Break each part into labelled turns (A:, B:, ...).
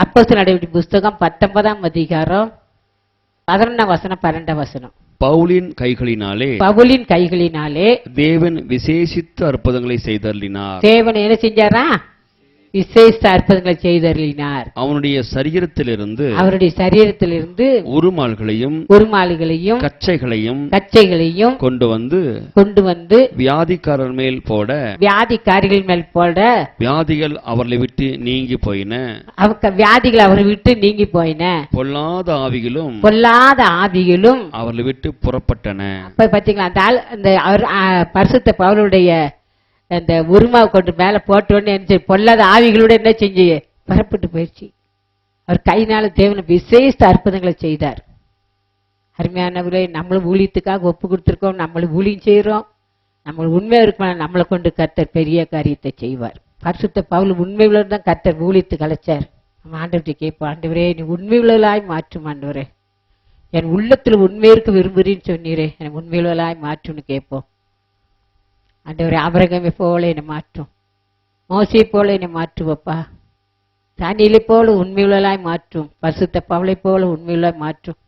A: அப்போஸ்தலர் நடவடிக்கைகளின் புஸ்தகம் 19ஆம் அதிகாரம் 11ஆம் வசனம் 12ஆம் வசனம்.
B: பவுலின் கைகளினாலே தேவன் விசேஷித்த அற்புதங்களை செய்தருளினார்.
A: தேவன் என்ன செஞ்சாரா? விசேஷ அற்புதங்களை செய்தருளினார்.
B: அவருடைய சரீரத்திலிருந்து
A: உருமால்களையும் கச்சைகளையும் கொண்டு வந்து
B: வியாதிக்காரர்கள் மேல் போட வியாதிகள் அவர்களை விட்டு நீங்கி போயின. பொல்லாத ஆவிகளும் அவர்களை விட்டு புறப்பட்டன.
A: பாத்தீங்களா, அந்த பரிசுத்த பவுலுடைய அந்த உருமாவை கொண்டு மேல போட்டோன்னு பொல்லாத ஆவிகளோட என்ன செஞ்சு புறப்பட்டு போயிடுச்சு. அவர் கையினால தேவனை விசேஷ அற்புதங்களை செய்தார். அருமையானவர்களே, நம்மளும் ஊழியத்துக்காக ஒப்பு கொடுத்துருக்கோம், நம்மளும் ஊழியம் செய்யறோம். நம்ம உண்மையா இருக்கணும், நம்மளை கொண்டு கர்த்தர் பெரிய காரியத்தை செய்வார். பரிசுத்த பவுல் உண்மை உள்ளவர் தான் கர்த்தர் ஊழியத்துக்கு அழைச்சார். நம்ம ஆண்டவர்கிட்ட கேட்போம், ஆண்டவரே நீ உண்மை உள்ளவர்களாய் மாற்றும் ஆண்டவரே, என் உள்ளத்துல உண்மை இருக்க விரும்புறேன்னு சொன்னீரே, எனக்கு உண்மை உள்ளவர்களாய் மாற்றும்னு கேட்போம். ஆண்டவரே, ஆபிரகாமை போல என்னை மாற்றும், மோசையை போல என்னை மாற்றுவப்பா, தானியேலை போல உண்மையுள்ளலாய் மாற்றும், பரிசுத்த பவுலை போல உண்மையுள்ளாய் மாற்றும்.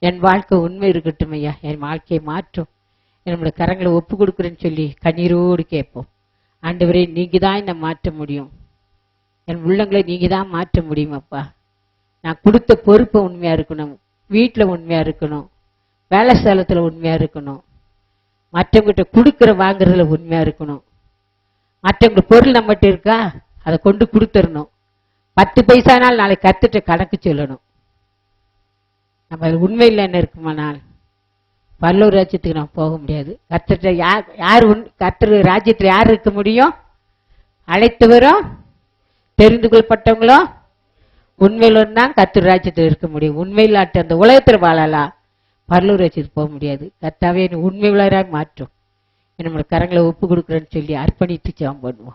A: என் வாழ்க்கை உண்மை இருக்கட்டும் ஐயா, என் வாழ்க்கையை மாற்றும், என்னுடைய கரங்களை ஒப்பு கொடுக்குறேன்னு சொல்லி கண்ணீரோடு கேட்போம். ஆண்டவரே, நீங்க தான் என்னை மாற்ற முடியும், என் உள்ளங்களை நீங்க தான் மாற்ற முடியும் அப்பா. நான் கொடுத்த பொறுப்பை உண்மையா இருக்கணும், வீட்டில் உண்மையா இருக்கணும், வேலை ஸ்தலத்தில் உண்மையா இருக்கணும், மற்றவங்கிட்ட கொடுக்கற வாங்குறதுல உண்மையா இருக்கணும். மற்றவங்க பொருள் நம்மகிட்ட இருக்கா, அதை கொண்டு கொடுத்துடணும். 10 பைசானால் நாளைக்கு கர்த்தர்ட்ட கணக்கு சொல்லணும். நம்ம உண்மை இல்லைன்னு இருக்குமானால் பரலோக ராஜ்யத்துக்கு நம்ம போக முடியாது. கர்த்தர்ட்ட யார் கர்த்தர் ராஜ்யத்துல யார் இருக்க முடியும்? அழைத்தவரும் தெரிந்து கொள்ளப்பட்டவங்களும் உண்மையிலும் தான் கர்த்தர் ராஜ்யத்தில் இருக்க முடியும். உண்மையில்லாட்ட அந்த உலகத்துல வாழலாம், பரலோக ராஜ்யத்துக்கு போக முடியாது. கர்த்தாவே உண்மை உள்ளவராய் மாற்றும், நம்மளோட கரங்களை ஒப்பு கொடுக்குறேன்னு சொல்லி அர்ப்பணித்து ஜெபம் பண்ணுவோம்.